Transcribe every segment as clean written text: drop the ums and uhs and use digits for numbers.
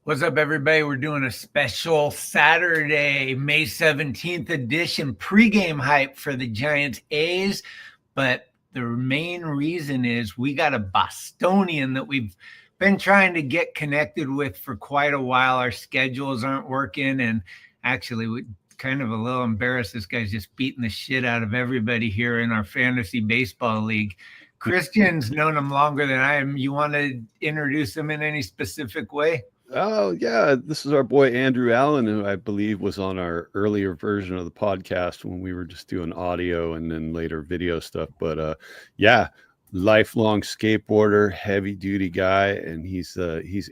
What's up, everybody? We're doing a special Saturday, May 17th edition pregame hype for the Giants A's. But the main reason is we got a Bostonian that we've been trying to get connected with for quite a while. Our schedules aren't working. And actually, we kind of a little embarrassed. This guy's just beating the shit out of everybody here in our fantasy baseball league. Christian's known him longer than I am. You want to introduce him in any specific way? Oh, yeah. This is our boy, Andrew Allen, who I believe was on our earlier version of the podcast when we were just doing audio and then later video stuff. But yeah, lifelong skateboarder, heavy duty guy. And he's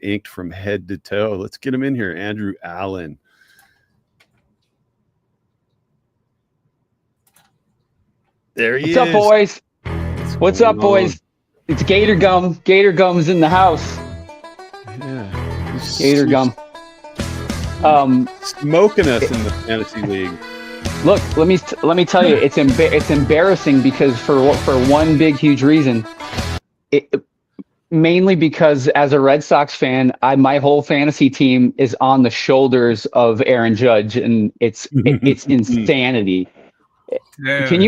inked from head to toe. Let's get him in here. Andrew Allen. There he is. What's up, boys? What's up, boys? It's Gator Gum. Gator Gum's in the house. Yeah. Gator Gum. Smoking us in the fantasy league. Look, let me tell you, it's embarrassing because for one big huge reason, mainly because as a Red Sox fan, my whole fantasy team is on the shoulders of Aaron Judge, and it's insanity. Yeah. Can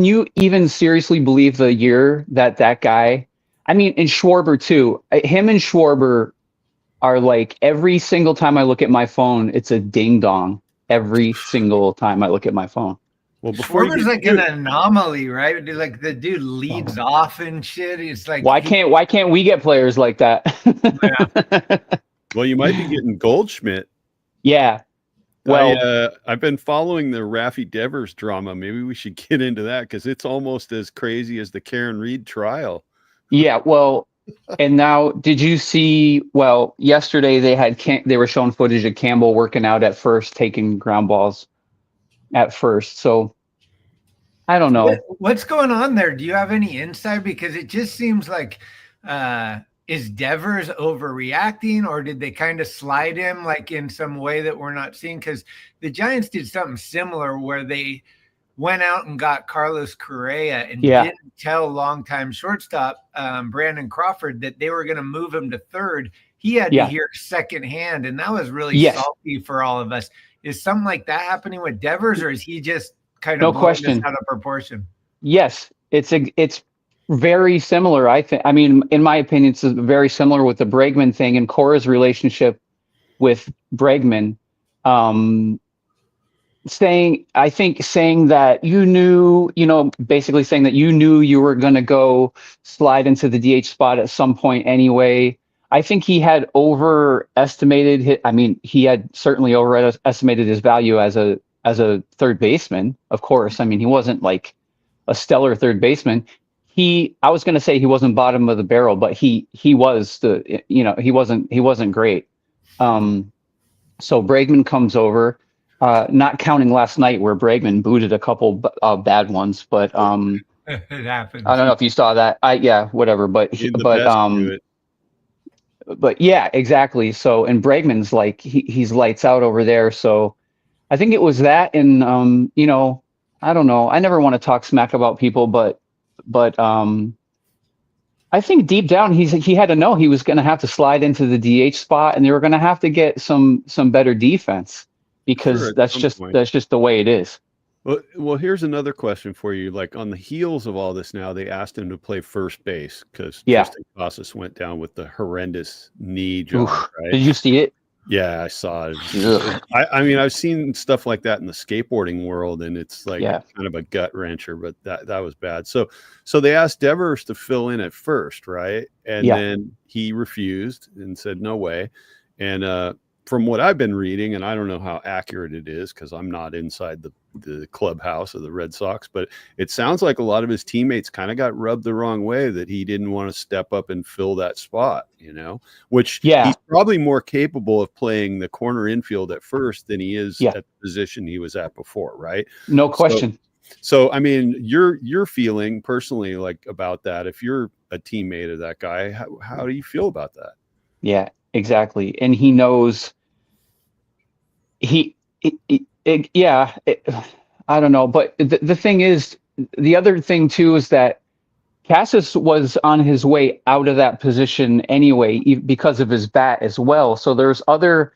you even seriously believe the year that guy? I mean, and Schwarber too. Him and Schwarber are like every single time I look at my phone, it's a ding dong. Every single time I look at my phone. Well, Schwarber's like an anomaly, right? Like the dude leads off and shit. It's like why can't we get players like that? Yeah. Well, you might be getting Goldschmidt. Yeah. Well, I've been following the Raffy Devers drama. Maybe we should get into that because it's almost as crazy as the Karen Reed trial. Yeah. Well. And now, did you see? Well, yesterday they were showing footage of Campbell working out at first, taking ground balls at first. So I don't know what's going on there. Do you have any insight? Because it just seems like is Devers overreacting, or did they kind of slide him like in some way that we're not seeing? Because the Giants did something similar where they went out and got Carlos Correa and didn't tell longtime shortstop Brandon Crawford that they were going to move him to third. He had to hear secondhand, and that was really salty for all of us. Is something like that happening with Devers, or is he just kind of blowing this out of proportion? Yes, it's very similar. I think. I mean, in my opinion, it's very similar with the Bregman thing and Cora's relationship with Bregman. Saying that you knew, basically saying that you knew you were going to go slide into the DH spot at some point anyway. I think he had overestimated he had certainly overestimated his value as a third baseman, of course. I mean, he wasn't like a stellar third baseman. I was going to say he wasn't bottom of the barrel, but he was he wasn't great. So Bregman comes over. Not counting last night where Bregman booted a couple bad ones, but it happens. I don't know if you saw that. Whatever. But yeah, exactly. So, and Bregman's like he's lights out over there. So, I think it was that, and I don't know. I never want to talk smack about people, but I think deep down he had to know he was going to have to slide into the DH spot, and they were going to have to get some better defense. Because that's just the way it is. Well, here's another question for you. Like on the heels of all this now, they asked him to play first base because Tristan Casas went down with the horrendous knee job. Right? Did you see it? Yeah, I saw it. I mean, I've seen stuff like that in the skateboarding world, and it's like kind of a gut wrencher, but that was bad. So they asked Devers to fill in at first, right? And then he refused and said, no way. And from what I've been reading, and I don't know how accurate it is because I'm not inside the clubhouse of the Red Sox, but it sounds like a lot of his teammates kind of got rubbed the wrong way that he didn't want to step up and fill that spot, which he's probably more capable of playing the corner infield at first than he is at the position he was at before, right? No question. So I mean, your feeling personally like about that, if you're a teammate of that guy, how do you feel about that? Yeah. Exactly. And he knows I don't know. But the thing is, the other thing too, is that Cassis was on his way out of that position anyway because of his bat as well. So there's other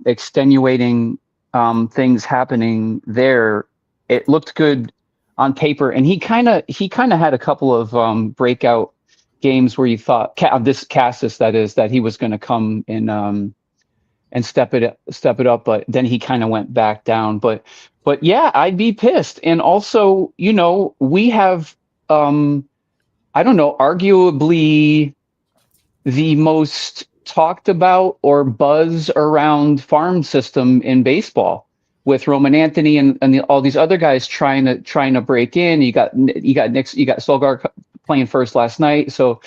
extenuating things happening there. It looked good on paper, and he kind of had a couple of breakout games where you thought this Cassis, that he was going to come in and step it up, but then he kind of went back down. But yeah, I'd be pissed. And also, we have I don't know, arguably the most talked about or buzz around farm system in baseball, with Roman Anthony and all these other guys trying to break in. You got Solgar playing first last night. So,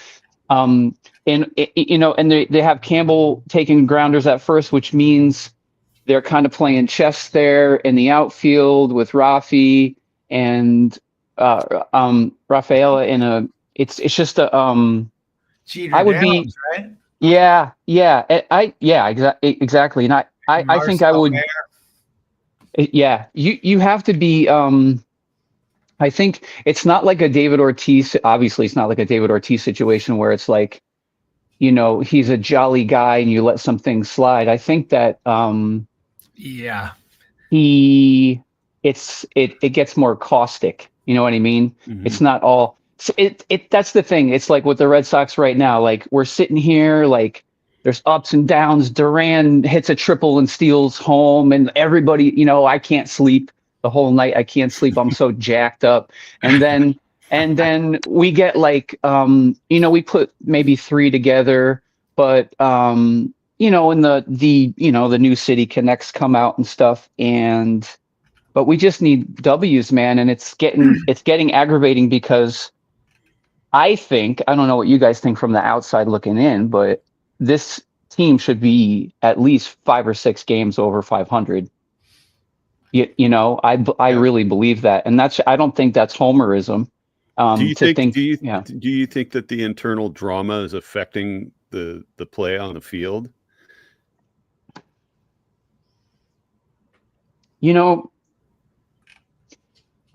and they have Campbell taking grounders at first, which means they're kind of playing chess there in the outfield with Rafi and Rafaela it's just a Cheater I would Downs, be right? Exactly. And I think I would you have to be I think it's not like a David Ortiz. Obviously it's not like a David Ortiz situation where it's like, he's a jolly guy and you let some things slide. I think that it gets more caustic. You know what I mean? Mm-hmm. It's not all that's the thing. It's like with the Red Sox right now, like we're sitting here, like there's ups and downs. Duran hits a triple and steals home, and everybody, I can't sleep the whole night. I can't sleep. I'm so jacked up. And then we get like, we put maybe 3 together, but and the new city connects come out and stuff, but we just need W's, man, and it's getting aggravating because I don't know what you guys think from the outside looking in, but this team should be at least 5 or 6 games over 500. I really believe that, and I don't think that's homerism. Do you think that the internal drama is affecting the play on the field?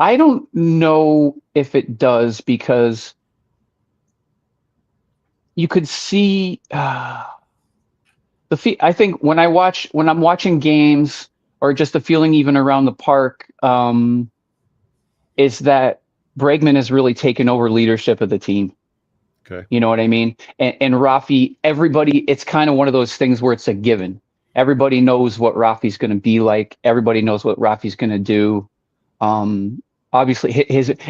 I don't know if it does, because you could see I think when I'm watching games, or just the feeling even around the park, is that Bregman has really taken over leadership of the team. Okay. You know what I mean? And Rafi, everybody, it's kind of one of those things where it's a given. Everybody knows what Rafi's going to be like. Everybody knows what Rafi's going to do. Obviously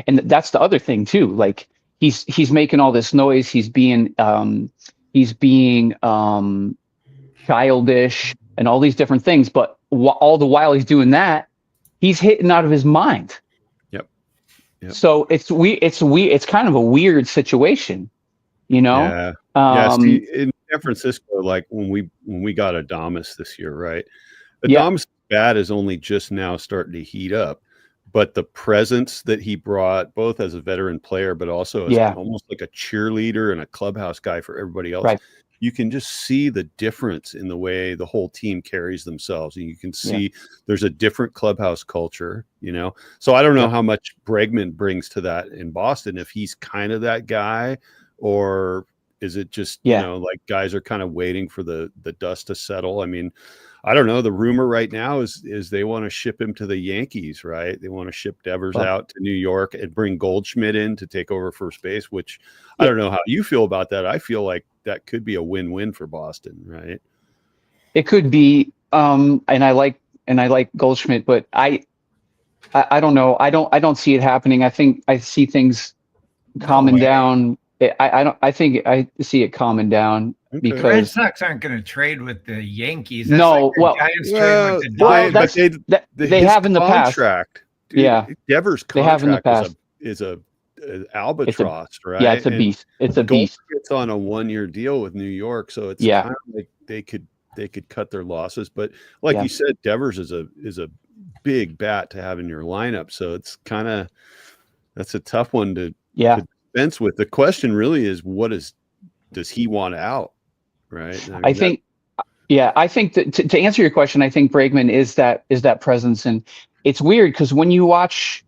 and that's the other thing too. Like he's making all this noise. He's being childish and all these different things. But all the while he's doing that, he's hitting out of his mind. Yep. So it's kind of a weird situation, Yeah. See, in San Francisco, like when we got Adames this year, right? Adames' bat is only just now starting to heat up, but the presence that he brought, both as a veteran player, but also as almost like a cheerleader and a clubhouse guy for everybody else. Right. You can just see the difference in the way the whole team carries themselves. And you can see there's a different clubhouse culture, So I don't know how much Bregman brings to that in Boston, if he's kind of that guy, or is it just, like guys are kind of waiting for the dust to settle? I mean, I don't know. The rumor right now is they want to ship him to the Yankees, right? They want to ship Devers out to New York and bring Goldschmidt in to take over first base, which I don't know how you feel about that. I feel like that could be a win-win for Boston, right? It could be. And I like Goldschmidt, but I don't know. I don't see it happening. I think I see things calming down. I think I see it calming down. Okay. Because the Red Sox aren't going to trade with the Yankees. That's they have in the past. Dude, Devers' contract is a albatross, right? Yeah, it's a beast. It's a beast. It's on a 1-year deal with New York, so it's kind of like they could cut their losses. But like you said, Devers is a big bat to have in your lineup, so it's that's a tough one to dispense with. The question really is, does he want out? Right. I think that to answer your question, I think Bregman is that presence, and it's weird because when you watch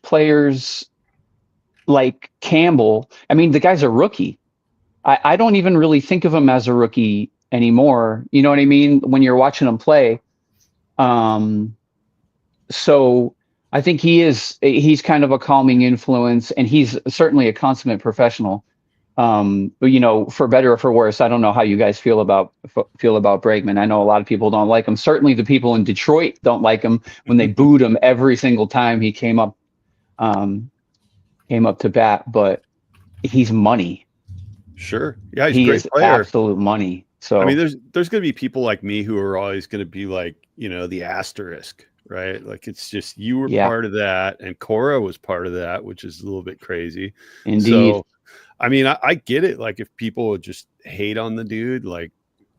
players like Campbell, I mean, the guy's a rookie. I don't even really think of him as a rookie anymore. You know what I mean? When you're watching him play. So I think he's kind of a calming influence, and he's certainly a consummate professional. But, for better or for worse, I don't know how you guys feel about Bregman. I know a lot of people don't like him. Certainly the people in Detroit don't like him when they booed him every single time he came up to bat, but he's money. Sure. Yeah, he's a great player. Absolute money. So I mean, there's going to be people like me who are always going to be like, the asterisk, right? Like, it's just, you were part of that, and Cora was part of that, which is a little bit crazy. Indeed. So, I mean, I get it. Like, if people would just hate on the dude, like,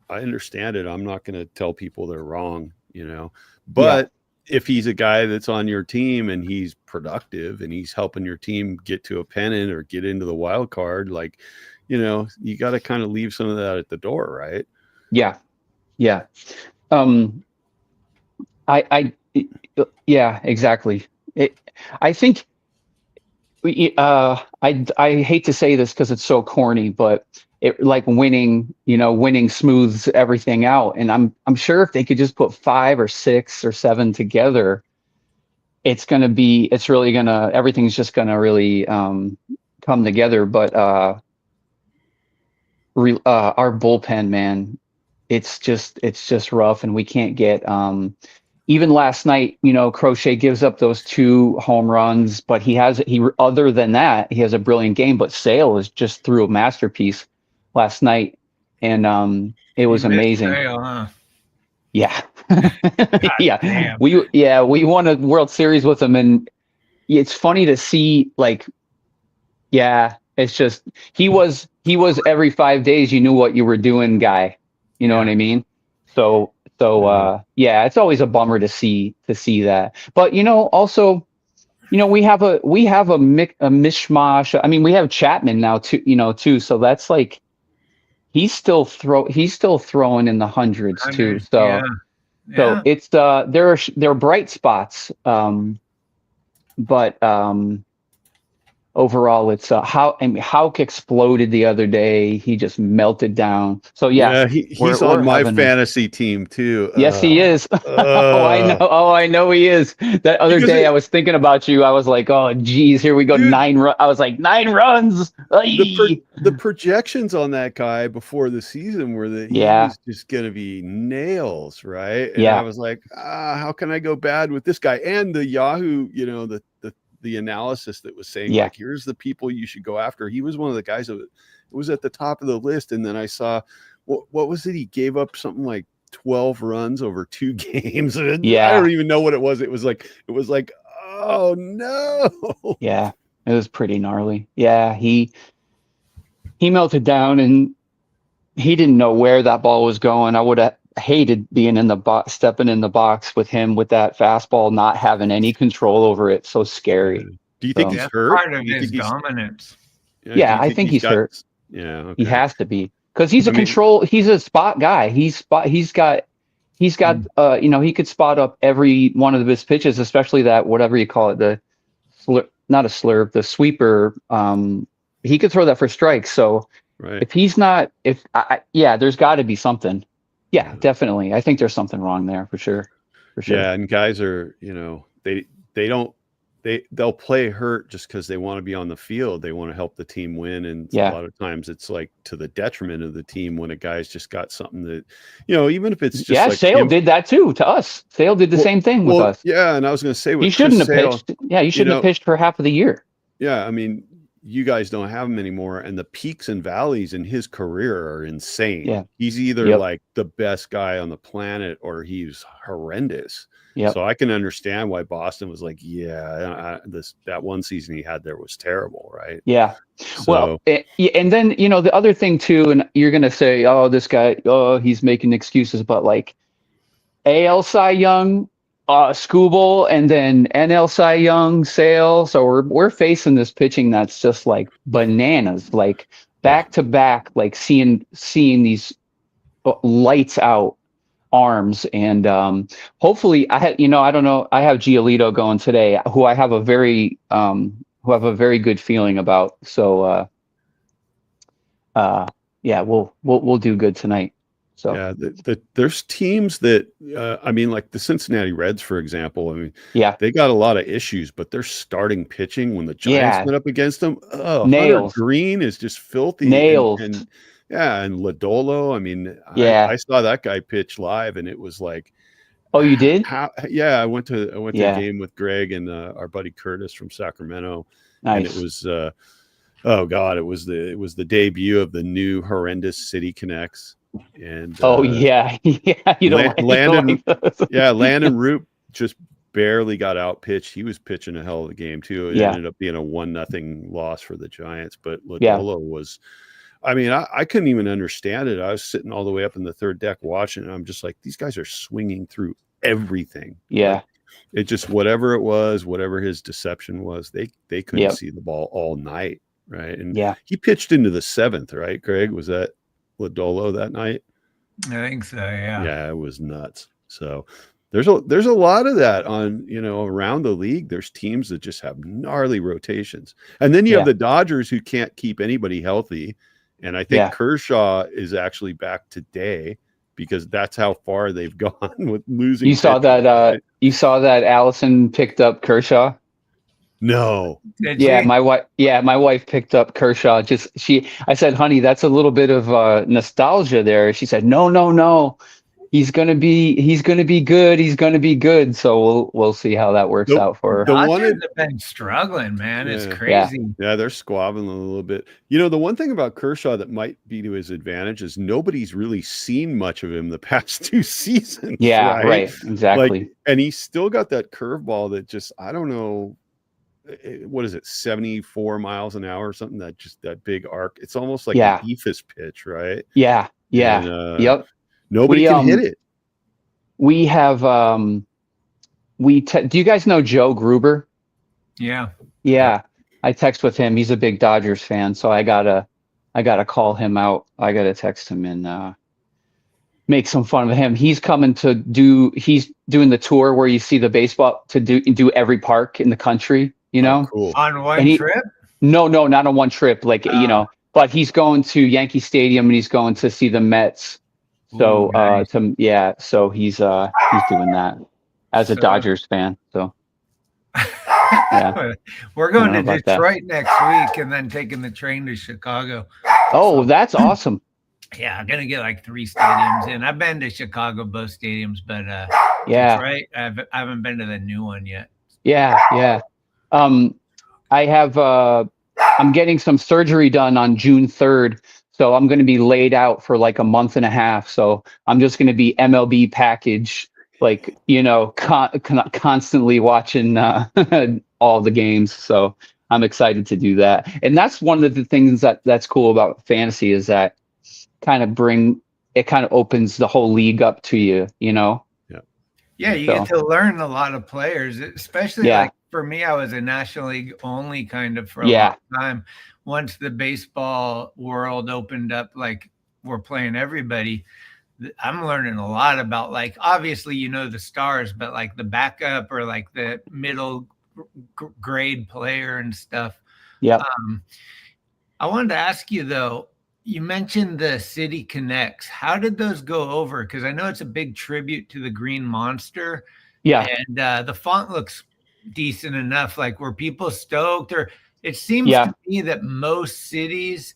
I understand it. I'm not going to tell people they're wrong, but if he's a guy that's on your team and he's productive and he's helping your team get to a pennant or get into the wild card, like, you got to kind of leave some of that at the door, right? Yeah. Yeah. Yeah, exactly. I think, I hate to say this because it's so corny, but winning smooths everything out. And I'm sure if they could just put 5 or 6 or 7 together, everything's just gonna really come together. But our bullpen, man, it's just rough, and we can't get even last night, Crochet gives up those 2 home runs, but other than that, he has a brilliant game. But Sale just threw a masterpiece last night, and it was amazing. Sale, huh? Yeah. Yeah. Damn. We won a World Series with him, and it's funny to see, it's just he was every 5 days you knew what you were doing guy. You know what I mean? So it's always a bummer to see that. But also, we have a mishmash. I mean, we have Chapman now too. So that's like he's still throwing in the hundreds too. So so it's there are bright spots. But overall, it's Houck exploded the other day. He just melted down. So he's on my fantasy team too. Yes, he is. I know he is. That other day I was thinking about you. I was like, oh geez, here we go. Dude, 9 runs. I was like, 9 runs. The projections on that guy before the season were that he was just going to be nails, right? And I was like, how can I go bad with this guy? And the Yahoo, the analysis that was saying, like, here's the people you should go after. He was one of the guys that was at the top of the list. And then I saw, what was it? He gave up something like 12 runs over 2 games. I don't even know what it was. It was like, oh no. Yeah, it was pretty gnarly. Yeah, he melted down, and he didn't know where that ball was going. I would have hated being in the box, stepping in the box with him with that fastball, not having any control over it. So scary. Do you think he's hurt? Part of his dominance. I think he's hurt. Yeah, okay. He has to be, because he's he's a spot guy. He's got he could spot up every one of his pitches, especially that, whatever you call it, the sweeper. He could throw that for strikes. So if he's not, there's got to be something. Yeah, definitely. I think there's something wrong there for sure. Yeah, and guys are, they'll play hurt just because they want to be on the field. They want to help the team win, and a lot of times it's like to the detriment of the team when a guy's just got something that, even if it's just like Sale did that too to us. Sale did the same thing with us. Yeah, and I was going to say, he shouldn't have pitched. Yeah, he shouldn't have pitched for half of the year. Yeah, I mean, you guys don't have him anymore, and the peaks and valleys in his career are insane. Yeah. He's either like the best guy on the planet or he's horrendous. Yeah. So I can understand why Boston was like, that one season he had there was terrible, right? Yeah. So, and then, the other thing too, and you're going to say, oh, this guy, he's making excuses, but like AL Cy Young, Skubal, and then NL Cy Young, Sale. So we're facing this pitching that's just like bananas, like back to back, like seeing these lights out arms. And hopefully I don't know, I have Giolito going today, who I have a very a very good feeling about. So yeah, we'll do good tonight. So yeah, there's teams that I mean, like the Cincinnati Reds, for example. I mean, yeah, they got a lot of issues, but their starting pitching when the Giants went up against them, Hunter nails, Green is just filthy, nails. and yeah, and Lodolo. I mean, Yeah. I saw that guy pitch live, and it was like, Oh, you did? Yeah, I went to a Yeah. game with Greg and our buddy Curtis from Sacramento, Nice. and it was oh God, it was the debut of the new horrendous City Connects. And yeah, yeah, you don't Landon, like Landon Root just barely got out pitched. He was pitching a hell of a game too. It ended up being a 1-0 loss for the Giants, but Lodolo was, I mean, I couldn't even understand it. I was sitting all the way up in the third deck watching, and I'm just like, these guys are swinging through everything. Yeah. Like, it just, whatever it was, whatever his deception was, they couldn't see the ball all night. Right. And he pitched into the 7th, right, Greg? Was that Lodolo that night? I think so. Yeah. Yeah, it was nuts. So there's a lot of that on, around the league. There's teams that just have gnarly rotations. And then you have the Dodgers who can't keep anybody healthy. And I think Kershaw is actually back today because that's how far they've gone with losing. You saw that Allison picked up Kershaw? No. My wife picked up Kershaw. I said, honey, that's a little bit of nostalgia there. She said, no. He's gonna be good. He's gonna be good. So we'll see how that works out for her. The Dodgers have been struggling, man. It's crazy. Yeah, they're squabbling a little bit. The one thing about Kershaw that might be to his advantage is nobody's really seen much of him the past 2 seasons. Yeah, right. Exactly. And he's still got that curveball that just, I don't know. What is it, 74 miles an hour or something, that big arc. It's almost like an eephus pitch, right? Yeah. And, yep. Nobody can hit it. We have do you guys know Joe Gruber? Yeah. I text with him. He's a big Dodgers fan, so I gotta call him out. I gotta text him and make some fun of him. He's coming he's doing the tour where you see the baseball to do every park in the country. Cool. On one trip? No, not on one trip. Like, but he's going to Yankee Stadium and he's going to see the Mets. So, nice. So he's doing that as a Dodgers fan. So, we're going to Detroit next week and then taking the train to Chicago. Oh, that's awesome. Yeah, I'm gonna get like 3 stadiums in. I've been to Chicago, both stadiums, but Detroit, I haven't been to the new one yet. Yeah. I have I'm getting some surgery done on June 3rd, so I'm going to be laid out for like a month and a half. So I'm just going to be MLB package, like constantly watching all the games. So I'm excited to do that, and that's one of the things that's cool about fantasy is that kind of opens the whole league up to you. Yeah, you get to learn a lot of players, especially like for me, I was a National League only kind of for a long time. Once the baseball world opened up, like we're playing everybody, I'm learning a lot about, like, obviously, the stars, but like the backup or like the middle grade player and stuff. Yeah. I wanted to ask you though, you mentioned the City Connects. How did those go over? Because I know it's a big tribute to the Green Monster. Yeah. And the font looks decent enough. Like, were people stoked? Or it seems to me that most cities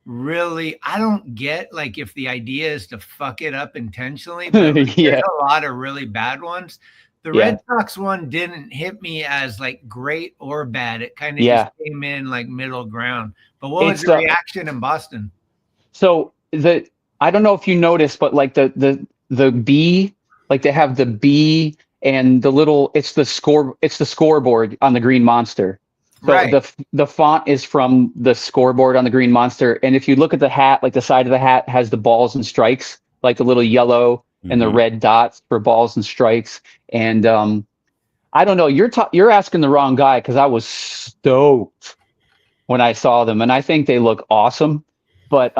really, I don't get, like, if the idea is to fuck it up intentionally, but like, there's a lot of really bad ones. The Red Sox one didn't hit me as like great or bad. It kind of just came in like middle ground. But what was the reaction in Boston? So I don't know if you noticed, but like the B, like they have the B and the little, it's the scoreboard on the Green Monster. So the font is from the scoreboard on the Green Monster. And if you look at the hat, like the side of the hat has the balls and strikes, like the little yellow and the red dots for balls and strikes. And I don't know, you're asking the wrong guy, because I was stoked when I saw them, and I think they look awesome. But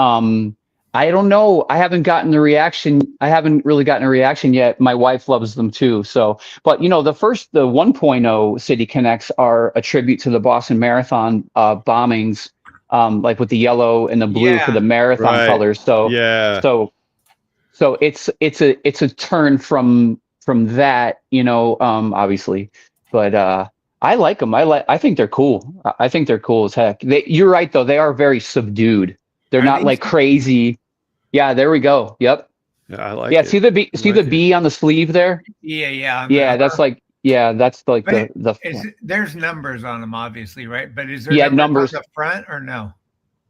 I don't know. I haven't gotten the reaction. I haven't really gotten a reaction yet. My wife loves them too. So, but the 1.0 City Connects are a tribute to the Boston Marathon bombings, like with the yellow and the blue for the marathon colors. So, so it's a turn from that, obviously, but I like them. I think they're cool. I think they're cool as heck. You're right though. They are very subdued. They're not like crazy. Yeah, there we go. Yep. Yeah, I like it. See the B, B on the sleeve there? Yeah. That's like the there's numbers on them, obviously, right? But is there numbers on the front or no?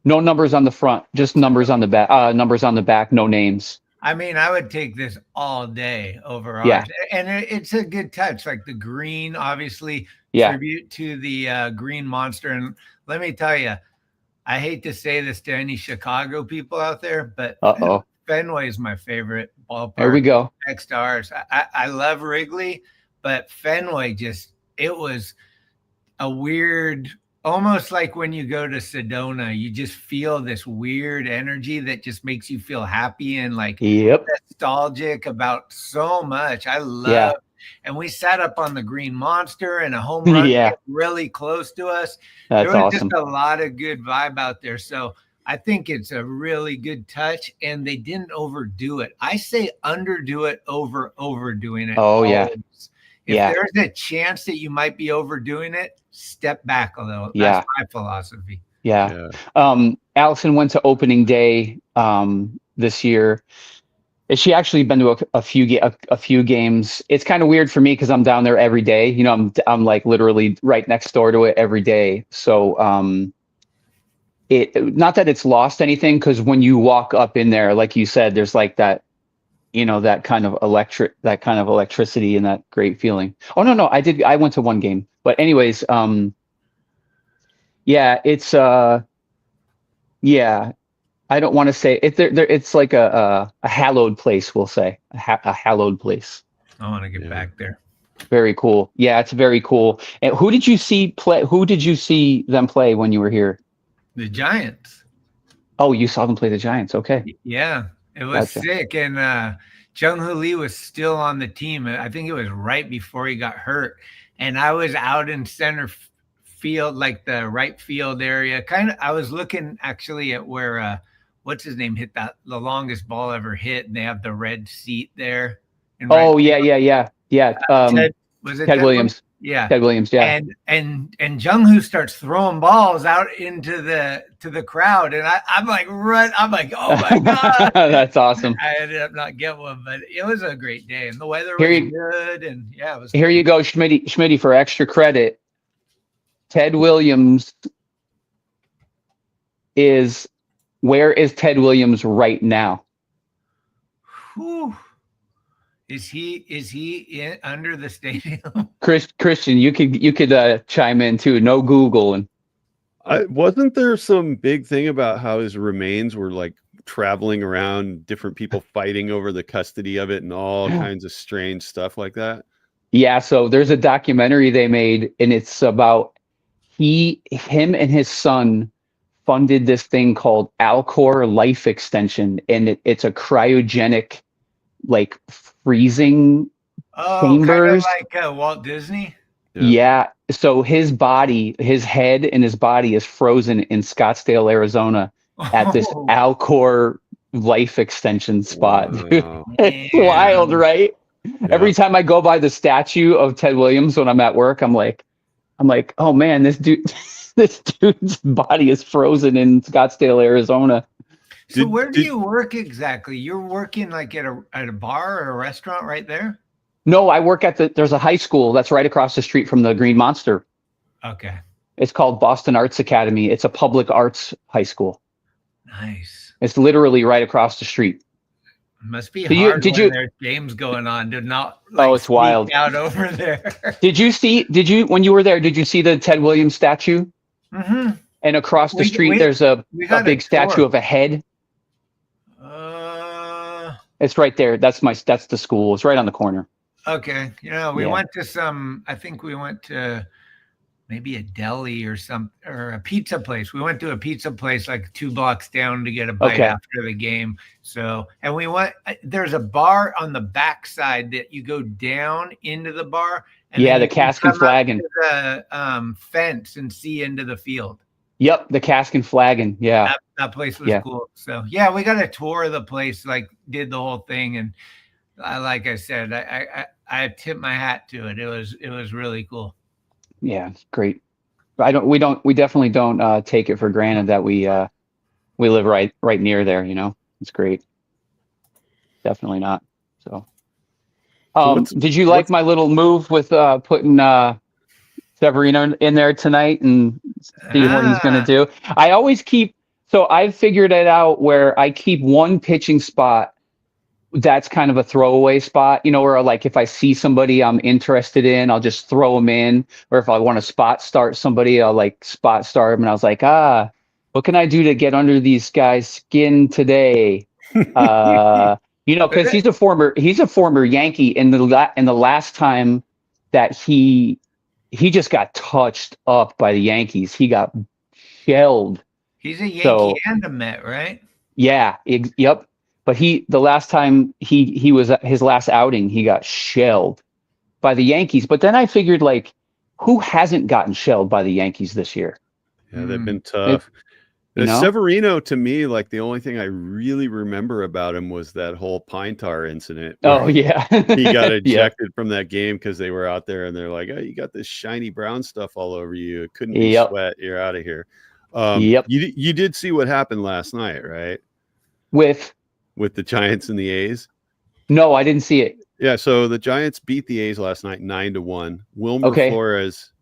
No numbers on the front, just numbers on the back. Numbers on the back, no names. I mean, I would take this all day over ours. Yeah. And it's a good touch. Like the green, obviously, tribute to the green monster. And let me tell you, I hate to say this to any Chicago people out there, but Fenway is my favorite ballpark. There we go. Next to ours. I love Wrigley, but Fenway it was a weird, almost like when you go to Sedona, you just feel this weird energy that just makes you feel happy and like nostalgic about so much. I love and we sat up on the green monster and a home run really close to us. That's there was awesome. just a lot of good vibe out there. So I think it's a really good touch and they didn't overdo it. I say underdo it over overdoing it. Oh, always. If there's a chance that you might be overdoing it, step back a little. That's my philosophy. Yeah. Allison went to opening day this year. She actually been to a few games. It's kind of weird for me because I'm down there every day. I'm like literally right next door to it every day. So not that it's lost anything, because when you walk up in there, like you said, there's like that, that kind of electricity and that great feeling. Oh no, I went to one game, but anyways, it's I don't want to say it. It's like a hallowed place. We'll say a hallowed place. I want to get back there. Very cool. Yeah, it's very cool. And who did you see play? Who did you see them play when you were here? The Giants. Oh, you saw them play the Giants. Okay. Yeah, it was sick. And Jung-Hoo Lee was still on the team. I think it was right before he got hurt. And I was out in center field, like the right field area. I was looking actually at where what's his name hit the longest ball ever hit, and they have the red seat there. Yeah. Ted Williams. Yeah, Ted Williams. Yeah, and Jung-Hoo starts throwing balls out into the crowd, and I'm like, run! I'm like, oh my god, that's awesome. I ended up not getting one, but it was a great day, and the weather was good, and it was. Here you go, Schmitty, for extra credit. Ted Williams where is Ted Williams right now? Whew. Is he under the stadium? Christian, you could chime in too. No Google. And wasn't there some big thing about how his remains were like traveling around, different people fighting over the custody of it and all kinds of strange stuff like that? Yeah, so there's a documentary they made, and it's about him and his son funded this thing called Alcor Life Extension, and it's a cryogenic, like freezing chambers, kind of like Walt Disney. Yeah. So his head and his body is frozen in Scottsdale, Arizona, at this Alcor Life Extension spot. Wow. It's wild, right? Yeah. Every time I go by the statue of Ted Williams when I'm at work, I'm like, oh man, this dude's body is frozen in Scottsdale, Arizona. So where do you work exactly? You're working like at a bar or a restaurant right there? No, I work there's a high school that's right across the street from the Green Monster. Okay. It's called Boston Arts Academy. It's a public arts high school. Nice. It's literally right across the street. It must be hard when there's games going on to not it's wild out over there. When you were there, did you see the Ted Williams statue? Mm-hmm. And across the street, there's a big statue of a head. It's right there. That's the school. It's right on the corner. Okay. We went to I think we went to maybe a deli or a pizza place. We went to a pizza place like 2 blocks down to get a bite after the game. So, and there's a bar on the backside that you go down into the bar. And the cask and flagon. The fence and see into the field. Yep, the cask and flagon. Yeah, that place was cool. So yeah, we got a tour of the place, like did the whole thing, and like I said, I tip my hat to it. It was really cool. Yeah, great. We definitely don't take it for granted that we live right near there. It's great. Definitely not. So, did you like my little move with putting Severino in there tonight and see what he's going to do? I've figured it out where I keep one pitching spot that's kind of a throwaway spot, where like if I see somebody I'm interested in, I'll just throw them in. Or if I want to spot start somebody, I'll like spot start them. And I was like, what can I do to get under these guys' skin today? Because he's a former Yankee, and the last time that he just got touched up by the Yankees, he got shelled. He's a Yankee and a Met, right? Yeah. Yep. But the last time he was at his last outing, he got shelled by the Yankees. But then I figured, like, who hasn't gotten shelled by the Yankees this year? Yeah, they've been tough. Severino, to me, like the only thing I really remember about him was that whole pine tar incident. Oh yeah, he got ejected from that game because they were out there and they're like, "Oh, you got this shiny brown stuff all over you. It couldn't be sweat. You're out of here." You did see what happened last night, right? With the Giants and the A's? No, I didn't see it. Yeah, so the Giants beat the A's last night 9-1. Wilmer Flores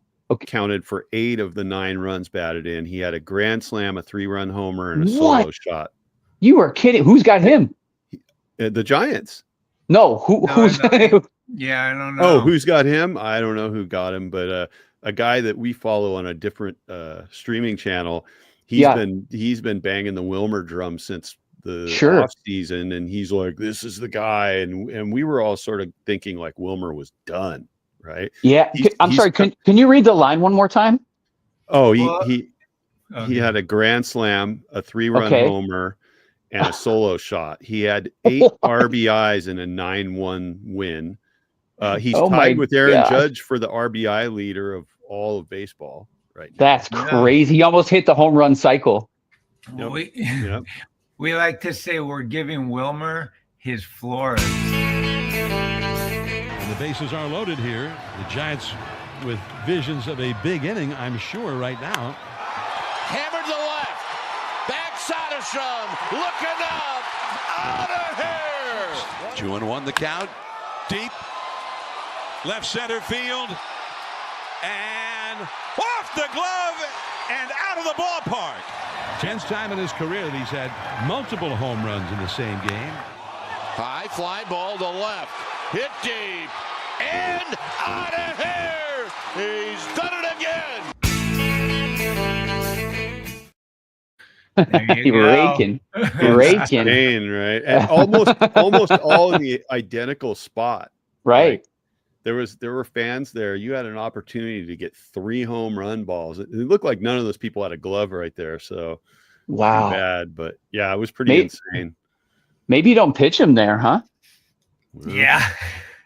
counted for 8 of the 9 runs batted in. He had a grand slam, a 3-run homer, and a solo shot. You are kidding. Who's got him? The Giants. No, who's Yeah, I don't know. Oh, who's got him? I don't know who got him, but a guy that we follow on a different streaming channel, he's been banging the Wilmer drum since the off season, and he's like, this is the guy, and we were all sort of thinking like Wilmer was done, right? Yeah. I'm sorry, can you read the line one more time? Oh, he had a grand slam, a 3-run homer, and a solo shot. He had 8 RBIs in a 9-1 win. He's tied with Aaron Judge for the RBI leader of all of baseball right now. That's crazy. He almost hit the home run cycle. Yep. We like to say we're giving Wilmer his Flores. And the bases are loaded here. The Giants with visions of a big inning, I'm sure, right now. Hammered to left. Backside of Shum. Looking up. Out of here. 2-1 the count. Deep. Left center field. And off the glove and out of the ballpark. 10th time in his career that he's had multiple home runs in the same game. High fly ball to left. Hit deep. And out of here. He's done it again. Raking. Right? And almost all in the identical spot. Right. Like, there were fans there. You had an opportunity to get 3 home run balls. It looked like none of those people had a glove right there. So wow, bad. But yeah, it was pretty insane. Maybe you don't pitch him there, huh? Yeah.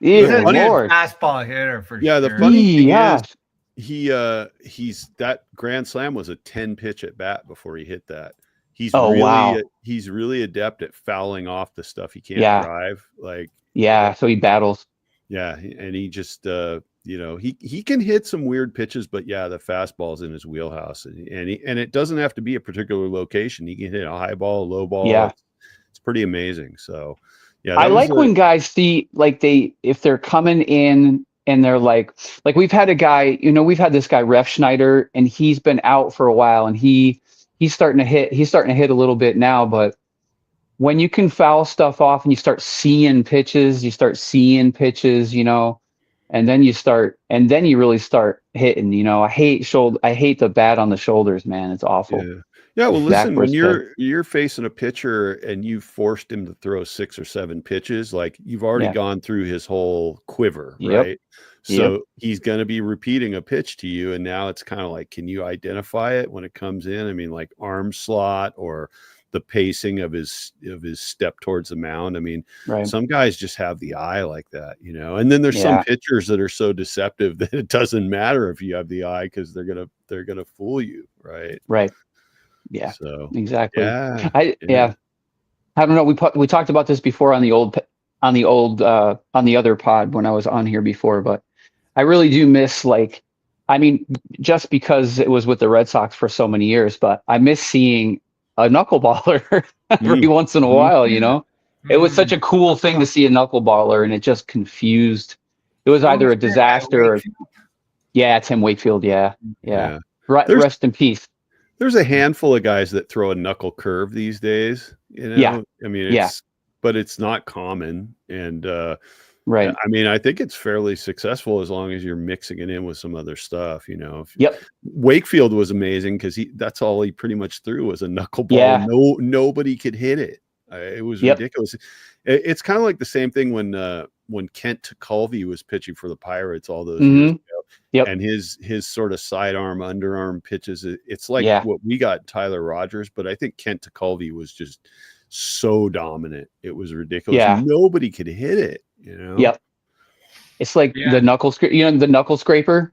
He's a fastball hitter for sure. Yeah, the funny thing is he's that grand slam was a 10 pitch at bat before he hit that. He's really adept at fouling off the stuff he can't drive. Like so he battles. Yeah, and he just he can hit some weird pitches, but the fastball's in his wheelhouse, and it doesn't have to be a particular location. He can hit a high ball, a low ball. Yeah, it's pretty amazing. So I like when guys see like if they're coming in and they're like we've had a guy, we've had this guy Ref Schneider, and he's been out for a while, and he's starting to hit a little bit now, but when you can foul stuff off and you start seeing pitches, and then you really start hitting, I hate the bat on the shoulders, man. It's awful. Yeah. Well, listen, when you're facing a pitcher and you've forced him to throw 6 or 7 pitches, like you've already gone through his whole quiver, right? So he's going to be repeating a pitch to you. And now it's kind of like, can you identify it when it comes in? I mean, like arm slot or the pacing of his step towards the mound. I mean, some guys just have the eye like that, you know, and then there's some pitchers that are so deceptive that it doesn't matter if you have the eye, because they're going to fool you. Right. Right. Yeah. So exactly. I don't know. We talked about this before on the other pod when I was on here before, but I really do miss, like, I mean, just because it was with the Red Sox for so many years, but I miss seeing a knuckleballer every once in a while, you know? It was such a cool thing to see a knuckleballer, and it just confused. It was either a disaster or Tim Wakefield. Yeah. Rest in peace. There's a handful of guys that throw a knuckle curve these days, you know? I mean, but it's not common. And I mean, I think it's fairly successful as long as you're mixing it in with some other stuff, you know. Wakefield was amazing because that's all he pretty much threw was a knuckleball. Nobody could hit it. It was ridiculous. It's kind of like the same thing when Kent Colvey was pitching for the Pirates all those years ago. And his sort of sidearm, underarm pitches, it's like what we got Tyler Rogers, but I think Kent Colvey was just so dominant. It was ridiculous. Nobody could hit it, you know. It's like the knuckle the knuckle scraper.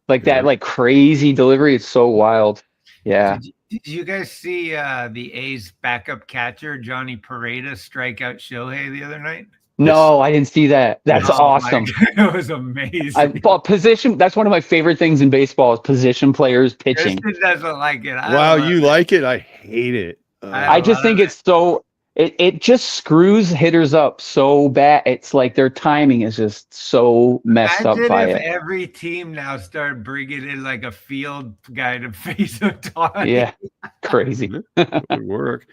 Like that, like crazy delivery. It's so wild. Did you guys see the A's backup catcher Johnny Pareda strike out Shohei the other night? No, I didn't see that. That's awesome. It was amazing. Position. That's one of my favorite things in baseball is position players pitching. Kristen doesn't like it. Wow, you like it? I hate it. I just think it's so. It just screws hitters up so bad. It's like their timing is just so messed up by it. Every team now start bringing in like a field guy to face Ohtani. Yeah, crazy. That would work.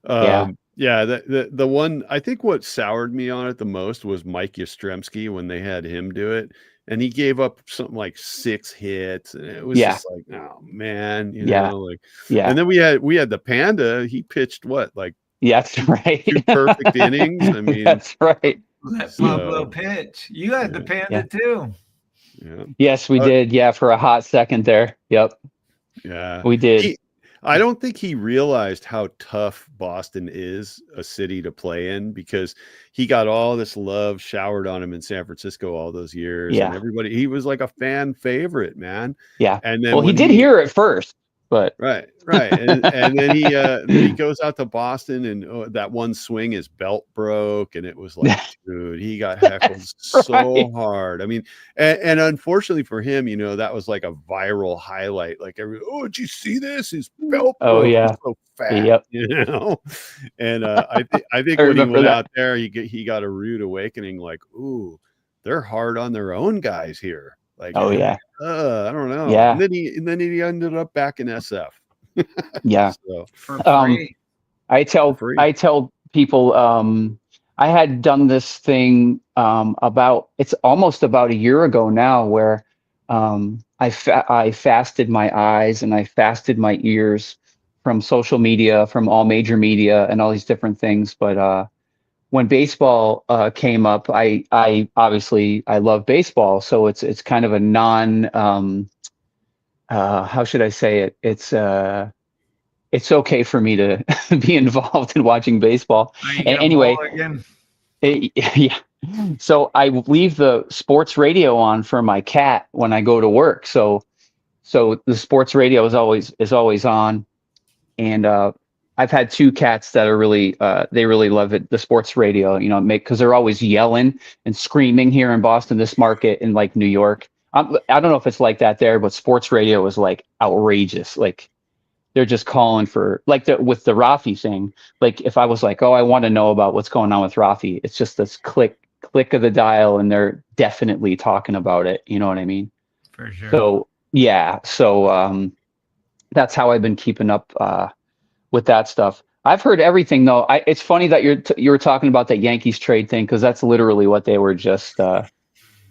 The one, I think what soured me on it the most was Mike Yastrzemski when they had him do it. And he gave up something like 6 hits, and it was just like, oh man, you know, like, And then we had the Panda. He pitched what, like, that's right, 2 perfect innings. I mean, that's right. Let Pablo pitch. You had the Panda too. Yes, we did. Yeah, for a hot second there. Yep. Yeah, we did. I don't think he realized how tough Boston is a city to play in, because he got all this love showered on him in San Francisco all those years. And everybody, he was like a fan favorite, man. Yeah. And then he did hear it first, but right. And then he goes out to Boston, and that one swing, his belt broke, and it was like, dude, he got heckled so hard. I mean, and unfortunately for him, you know, that was like a viral highlight. Like, did you see this? His belt broke. Oh yeah, so fat, you know. And I think when he went out there, he got a rude awakening. Like, ooh, they're hard on their own guys here. Like, I don't know. Yeah. And then he ended up back in SF. So, for free. I tell people I had done this thing it's almost about a year ago now, where I fasted my eyes and I fasted my ears from social media, from all major media and all these different things. But when baseball came up, I obviously love baseball, so it's kind of a non how should I say it? It's okay for me to be involved in watching baseball. And anyway, so I leave the sports radio on for my cat when I go to work. So the sports radio is always on, and I've had 2 cats that are really they really love it, the sports radio, you know, because they're always yelling and screaming here in Boston, this market in like New York. I don't know if it's like that there, but sports radio is like outrageous. Like they're just calling for, like, with the Rafi thing. Like if I was like, I want to know about what's going on with Rafi, it's just this click of the dial, and they're definitely talking about it. You know what I mean? For sure. So that's how I've been keeping up with that stuff. I've heard everything though. It's funny that you were talking about that Yankees trade thing, because that's literally what they were just.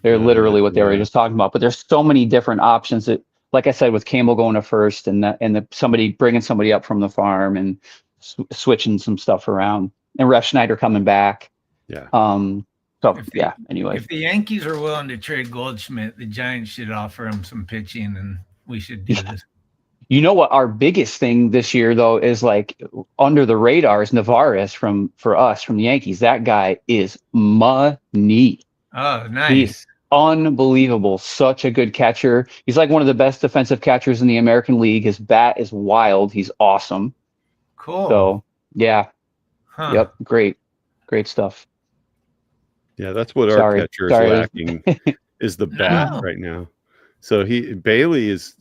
They're literally what they were just talking about. But there's so many different options that, like I said, with Campbell going to first, and somebody bringing somebody up from the farm and switching some stuff around, and Ref Schneider coming back. Yeah. So anyway, if the Yankees are willing to trade Goldschmidt, the Giants should offer him some pitching, and we should do this. You know what? Our biggest thing this year, though, is like under the radar is Navarez from the Yankees. That guy is money. Oh, nice. He's unbelievable. Such a good catcher. He's like one of the best defensive catchers in the American League. His bat is wild. He's awesome. Cool. So, yeah. Huh. Yep. Great stuff. Yeah, that's what our catcher is lacking is the bat right now. So Bailey is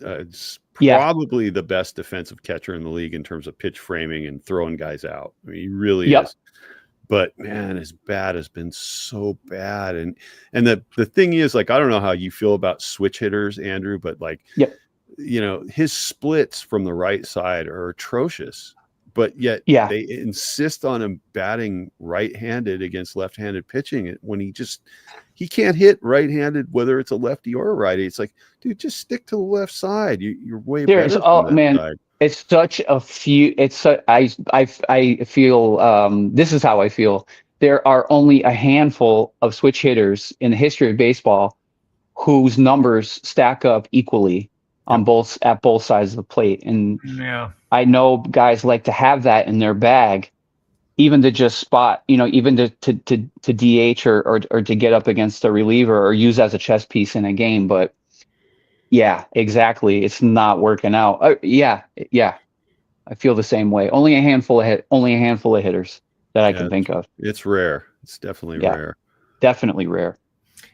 probably the best defensive catcher in the league in terms of pitch framing and throwing guys out. I mean, he really is. But man, his bat has been so bad. And the thing is, like, I don't know how you feel about switch hitters, Andrew, but like, you know, his splits from the right side are atrocious. But yet they insist on him batting right-handed against left-handed pitching when he can't hit right-handed, whether it's a lefty or a righty. It's like, dude, just stick to the left side. You're way better. Side. It's such a few. I feel this is how I feel. There are only a handful of switch hitters in the history of baseball whose numbers stack up equally at both sides of the plate. And I know guys like to have that in their bag, even to just spot, even to DH or to get up against a reliever or use as a chess piece in a game. But yeah, exactly. It's not working out. I feel the same way. Only a handful of hitters that I can think of. It's rare. It's definitely rare. Definitely rare.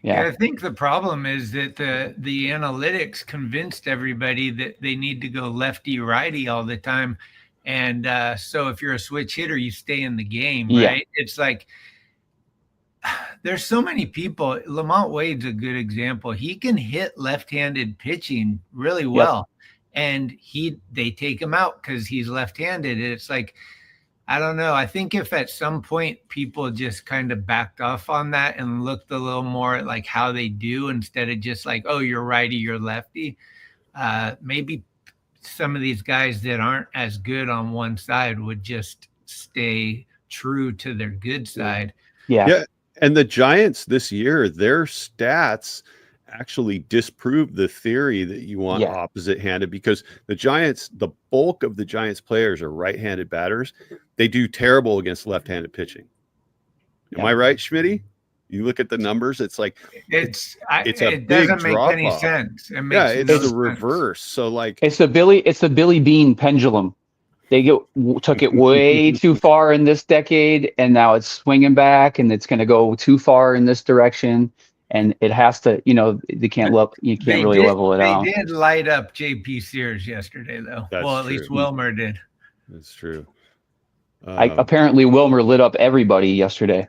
Yeah, I think the problem is that the analytics convinced everybody that they need to go lefty righty all the time, and so if you're a switch hitter, you stay in the game, right? It's like there's so many people. Lamont Wade's a good example. He can hit left-handed pitching really well, and they take him out because he's left-handed. And it's like, I don't know. I think if at some point people just kind of backed off on that and looked a little more at like how they do instead of just like, oh, you're righty, you're lefty, maybe some of these guys that aren't as good on one side would just stay true to their good side. Yeah. And the Giants this year, their stats actually disprove the theory that you want opposite-handed, because the bulk of the Giants players are right-handed batters. They do terrible against left-handed pitching. Am I right, Schmitty? You look at the numbers, it's like it doesn't make any sense. It's the reverse. So like it's the Billy Bean pendulum. They took it way too far in this decade, and now it's swinging back, and it's going to go too far in this direction. And it has to, they can't level it out. They did light up JP Sears yesterday, though. At least Wilmer did. That's true. Apparently, Wilmer lit up everybody yesterday.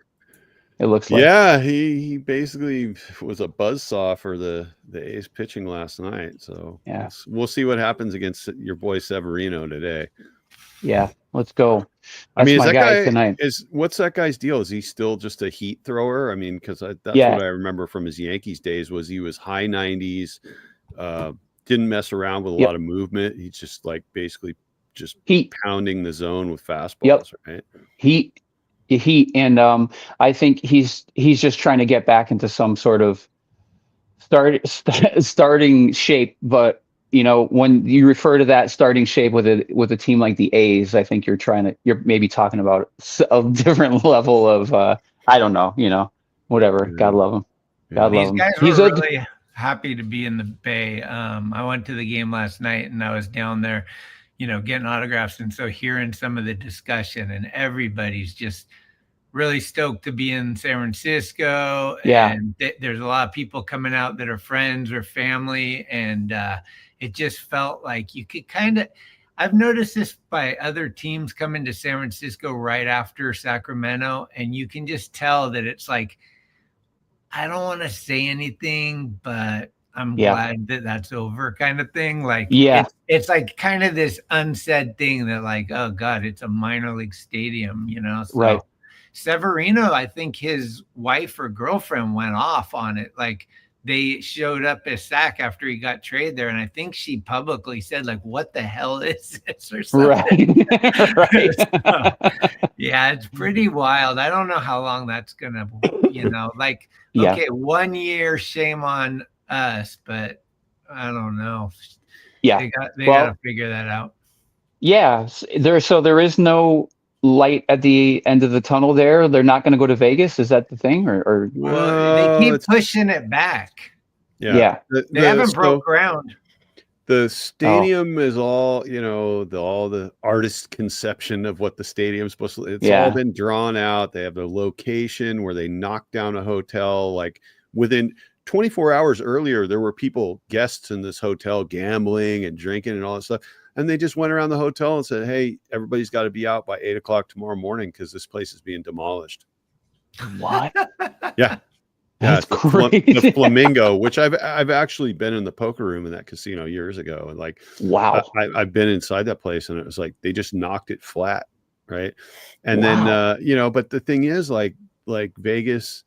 It looks like. Yeah, he basically was a buzzsaw for the A's pitching last night. So we'll see what happens against your boy Severino today. Yeah, let's go. That's my guy tonight. What's that guy's deal? Is he still just a heat thrower? I mean, because that's what I remember from his Yankees days was he was high 90s, didn't mess around with a lot of movement. He's just like basically just pounding the zone with fastballs, right? Heat, and I think he's just trying to get back into some sort of starting shape, but. When you refer to that starting shape with a team like the A's, I think you're maybe talking about a different level of I don't know, whatever. God love him. These guys were really happy to be in the Bay. I went to the game last night and I was down there, getting autographs, and so hearing some of the discussion, and everybody's just really stoked to be in San Francisco. And there's a lot of people coming out that are friends or family, and it just felt like you could I've noticed this by other teams coming to San Francisco right after Sacramento, and you can just tell that it's like, I don't want to say anything, but I'm glad that that's over kind of thing. Like, it's like kind of this unsaid thing that like, oh God, it's a minor league stadium, So Severino, I think his wife or girlfriend went off on it. Like, they showed up as Sack after he got traded there, and I think she publicly said like, "What the hell is this?" or something. Right. So, yeah, it's pretty wild. I don't know how long that's gonna, like, okay, 1 year, shame on us, but I don't know. Yeah, they gotta figure that out. Yeah, there is no light at the end of the tunnel there. They're not going to go to Vegas. Is that the thing, or? Well, they keep pushing it back. Yeah. They haven't broke ground. The stadium is all, all the artist conception of what the stadium's supposed to. It's all been drawn out. They have the location where they knocked down a hotel. Like within 24 hours earlier, there were guests in this hotel gambling and drinking and all that stuff. And they just went around the hotel and said, "Hey, everybody's got to be out by 8 o'clock tomorrow morning because this place is being demolished." What? Yeah. That's crazy. The Flamingo, which I've actually been in the poker room in that casino years ago, and like, wow, I've been inside that place, and it was like they just knocked it flat, right? And then but the thing is, like Vegas,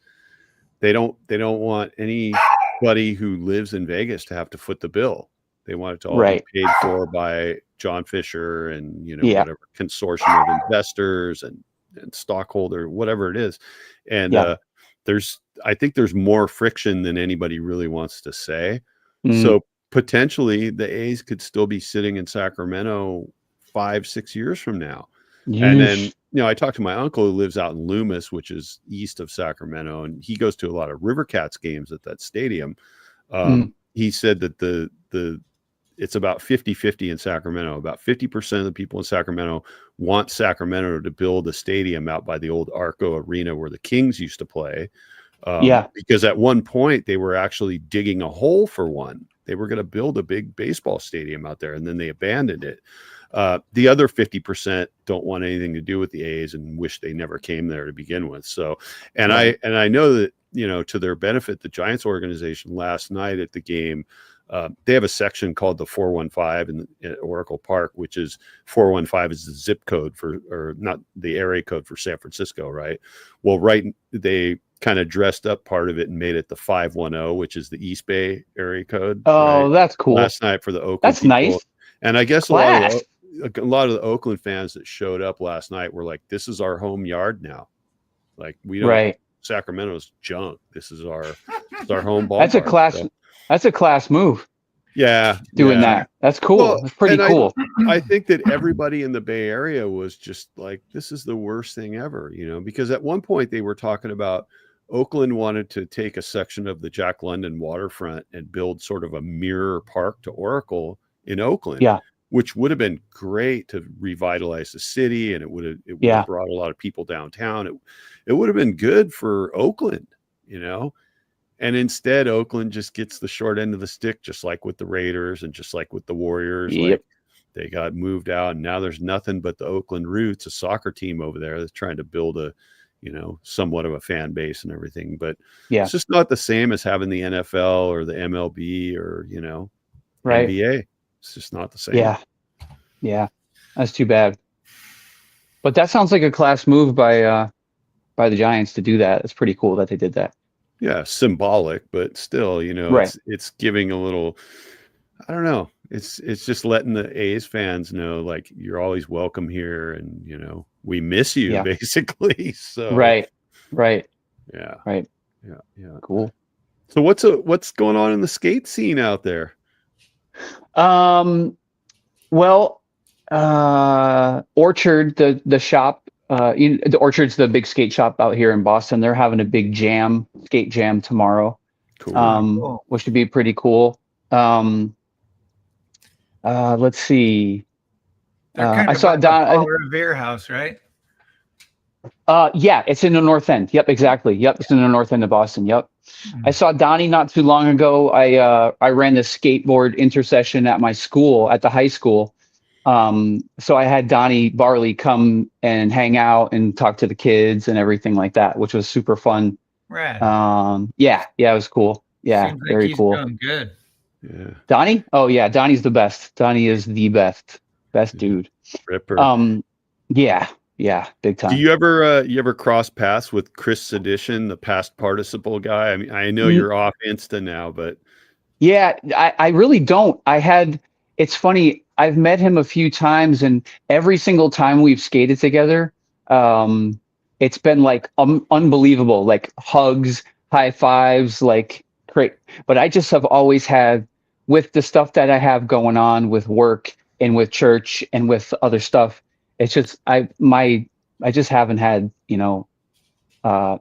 they don't want anybody who lives in Vegas to have to foot the bill. They want it to all be paid for by John Fisher and whatever consortium of investors and stockholder, whatever it is. And I think there's more friction than anybody really wants to say. So potentially the A's could still be sitting in Sacramento 5-6 years from now. And then, I talked to my uncle who lives out in Loomis, which is east of Sacramento, and he goes to a lot of River Cats games at that stadium. He said that it's about 50-50 in Sacramento. About 50% of the people in Sacramento want Sacramento to build a stadium out by the old Arco Arena where the Kings used to play. Because at one point they were actually digging a hole for one. They were going to build a big baseball stadium out there, and then they abandoned it. The other 50% don't want anything to do with the A's and wish they never came there to begin with. So, and I know that, to their benefit, the Giants organization last night at the game, they have a section called the 415 in Oracle Park, which is 415 is the zip code or not the area code for San Francisco, right? Well, they kind of dressed up part of it and made it the 510, which is the East Bay area code. Oh, that's cool. Last night for the Oakland That's people. nice. And I guess a lot of the Oakland fans that showed up last night were like, "This is our home yard now. Like we don't Sacramento's junk. This is our home ball." That's a class move. Yeah, doing that. That's cool. Well, that's pretty cool. I think that everybody in the Bay Area was just like, "This is the worst thing ever," because at one point they were talking about Oakland wanted to take a section of the Jack London waterfront and build sort of a mirror park to Oracle in Oakland. Yeah. Which would have been great to revitalize the city, and it would have brought a lot of people downtown. It would have been good for Oakland, and instead Oakland just gets the short end of the stick, just like with the Raiders and just like with the Warriors. Yep. Like they got moved out, and now there's nothing but the Oakland Roots, a soccer team over there that's trying to build a, somewhat of a fan base and everything. But it's just not the same as having the NFL or the MLB or, NBA. It's just not the same. Yeah. That's too bad. But that sounds like a class move by the Giants to do that. It's pretty cool that they did that. Yeah, symbolic, but still, it's giving a little, I don't know. It's just letting the A's fans know, like, you're always welcome here, and we miss you, basically. So right. Yeah. Right. Yeah. Cool. So what's going on in the skate scene out there? Well, Orchard, the shop, the Orchard's the big skate shop out here in Boston. They're having a big skate jam tomorrow. Cool. Which should be pretty cool. Let's see. I saw Don Revere House, right? Yeah, it's in the North End. Yep, exactly. Yep, it's in the North End of Boston. Yep. I saw Donnie not too long ago. I ran the skateboard intercession at my school, at the high school. So I had Donnie Barley come and hang out and talk to the kids and everything like that, which was super fun. Right. Yeah, it was cool. Yeah, seems very like he's cool. Doing good. Yeah. Donnie? Oh yeah, Donnie's the best. Donnie is the best dude. Ripper. Yeah. Yeah, big time. Do you ever cross paths with Chris Sedition, the past participle guy? I mean, I know you're off Insta now, but yeah, I really don't. It's funny. I've met him a few times, and every single time we've skated together, it's been like unbelievable, like hugs, high fives, like great. But I just have always had, with the stuff that I have going on with work and with church and with other stuff, it's just I just haven't had,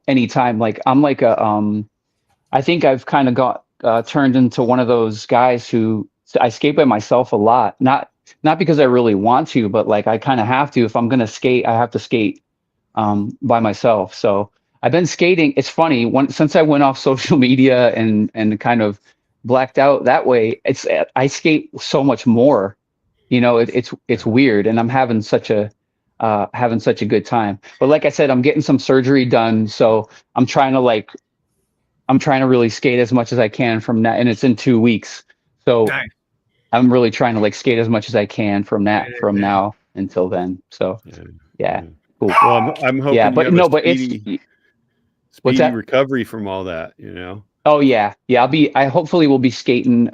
any time. Like I'm like I think I've kind of got turned into one of those guys who I skate by myself a lot. Not because I really want to, but like I kind of have to. If I'm gonna skate, I have to skate by myself. So I've been skating. It's funny, since I went off social media and kind of blacked out that way. I skate so much more. It's weird, and I'm having such a good time. But like I said, I'm getting some surgery done, so I'm trying to really skate as much as I can from that, and it's in 2 weeks. So Nice. I'm really trying to skate as much as I can from now until then. So yeah. Cool. Well, I'm hoping. Yeah, but no, but speedy what's that? recovery from all that. Oh yeah. I hopefully will be skating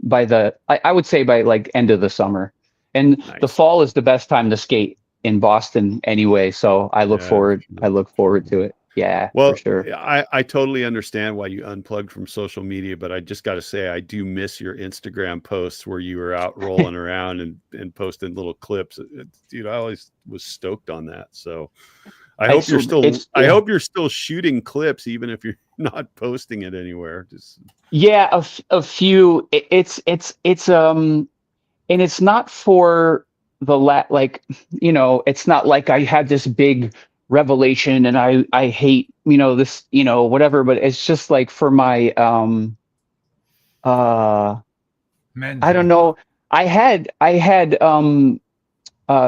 by I would say by like end of the summer, and Nice. the fall is the best time to skate in Boston anyway. So I look forward to it. Yeah, well, for sure. I totally understand why you unplugged from social media, but I just got to say, I do miss your Instagram posts where you were out rolling around and posting little clips. Dude, I always was stoked on that. So I hope you're still shooting clips, even if you're not posting it anywhere. Yeah, a few. It's and it's not for it's not like I had this big revelation and I hate, this, whatever, but it's just like for my, I don't know. I had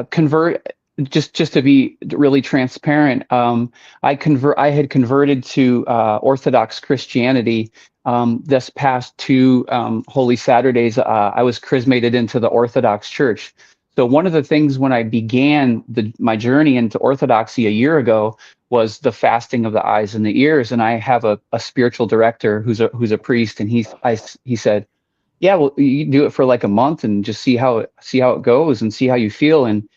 convert, just to be really transparent. I had converted to, Orthodox Christianity, this past 2, Holy Saturdays. I was chrismated into the Orthodox Church. So one of the things when I began my journey into Orthodoxy a year ago was the fasting of the eyes and the ears. And I have a spiritual director who's a priest, and he said, yeah, well, you do it for like a month and just see how it goes and see how you feel and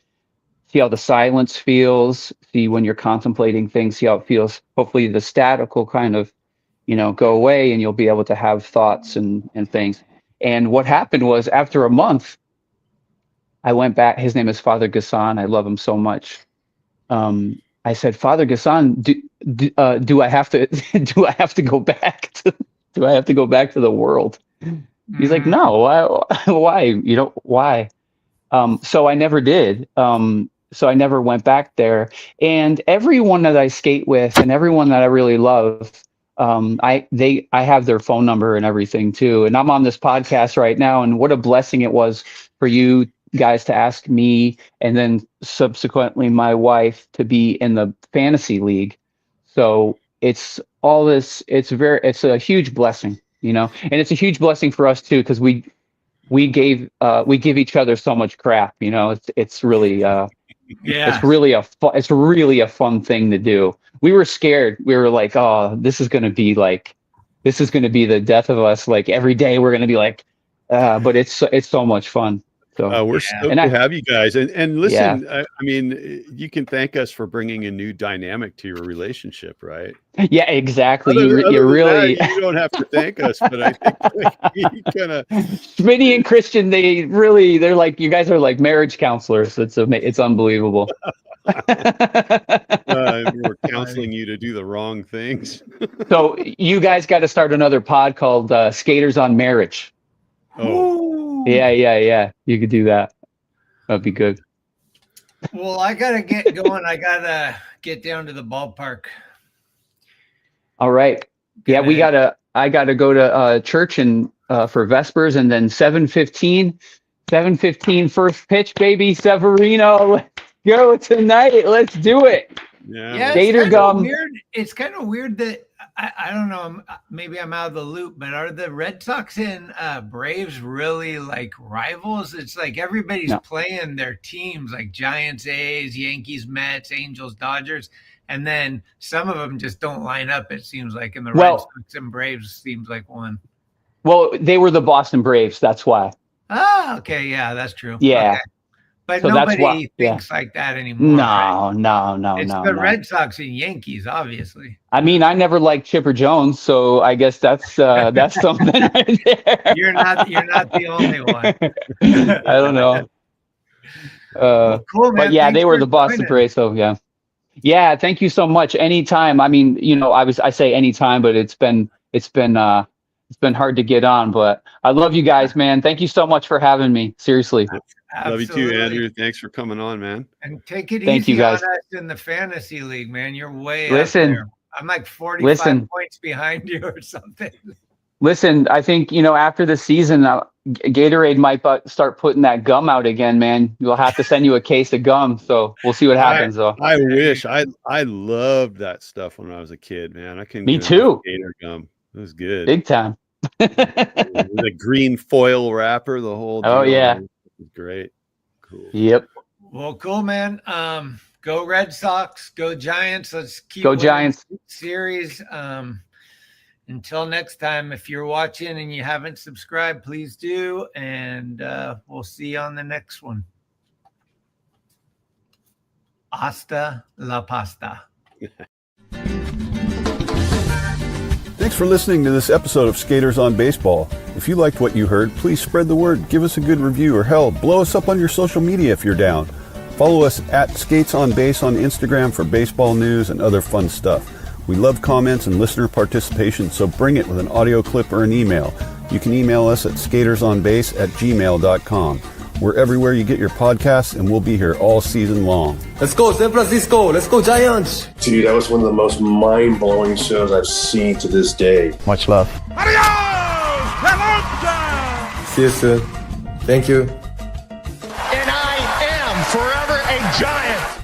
see how the silence feels, see when you're contemplating things, see how it feels. Hopefully the static will kind of, go away and you'll be able to have thoughts and things. And what happened was, after a month, I went back. His name is Father Gassan. I love him so much. I said, Father Gassan, do I have to go back to the world? He's like, no, why? Why? So I never did. So I never went back there. And everyone that I skate with and everyone that I really love, I have their phone number and everything too. And I'm on this podcast right now, and what a blessing it was for you guys to ask me and then subsequently my wife to be in the fantasy league. So it's all this, it's a huge blessing, and it's a huge blessing for us too, because we give each other so much crap, it's really it's really a fun thing to do. We were scared. We were like, oh, this is going to be the death of us. Like every day we're going to be like, but it's so much fun. So we're stoked to have you guys, and listen. I mean, you can thank us for bringing a new dynamic to your relationship, right? Yeah, exactly. You really you don't have to thank us, but I think you kind of Smitty and Christian. They're like, you guys are like marriage counselors. It's unbelievable. We're counseling you to do the wrong things. So you guys got to start another pod called Skaters on Marriage. Oh. Yeah. You could do that. That'd be good. Well, I gotta get going. I gotta get down to the ballpark. All right. Yeah, I gotta go to church and for Vespers, and then 7:15 first pitch, baby. Severino, let's go tonight. Let's do it. Yeah. Gator gum. Weird. It's kind of weird that I don't know. Maybe I'm out of the loop, but are the Red Sox and Braves really like rivals? It's like everybody's playing their teams, like Giants, A's, Yankees, Mets, Angels, Dodgers, and then some of them just don't line up. It seems like, and the Red Sox and Braves seems like one. Well, they were the Boston Braves. That's why. Oh, okay, yeah, that's true. Yeah. Okay. But So nobody thinks like that anymore. No, right? no. It's the Red Sox and Yankees, obviously. I mean, I never liked Chipper Jones, so I guess that's something right there. You're not the only one. I don't know. Well, cool, man. But yeah, Thanks they were for the Boston joining. Braves, so yeah. Yeah, thank you so much. Anytime. I mean, I say anytime, but it's been hard to get on, but I love you guys, man. Thank you so much for having me. Seriously. Love you too, Andrew. Thanks for coming on, man. And take it Thank easy you, guys. on us in the fantasy league, man. You're way up Listen. there. I'm like 45 points behind you or something. Listen, I think, after the season, Gatorade might start putting that gum out again, man. We'll have to send you a case of gum, so we'll see what happens, though. I wish. I loved that stuff when I was a kid, man. I couldn't. Me too. Gator gum. It was good. Big time. The green foil wrapper, the whole deal. Oh, yeah. It was great. Cool. Yep. Well, cool, man. Go Red Sox. Go Giants. Let's keep Go Giants series. Until next time, if you're watching and you haven't subscribed, please do. And we'll see you on the next one. Hasta la pasta. Thanks for listening to this episode of Skaters on Baseball. If you liked what you heard, please spread the word, give us a good review, or hell, blow us up on your social media if you're down. Follow us at Skates on Base on Instagram for baseball news and other fun stuff. We love comments and listener participation, so bring it with an audio clip or an email. You can email us at skatersonbase@gmail.com. We're everywhere you get your podcasts, and we'll be here all season long. Let's go, San Francisco. Let's go, Giants. Dude, that was one of the most mind-blowing shows I've seen to this day. Much love. Adios! Pelota! See you soon. Thank you. And I am forever a Giant.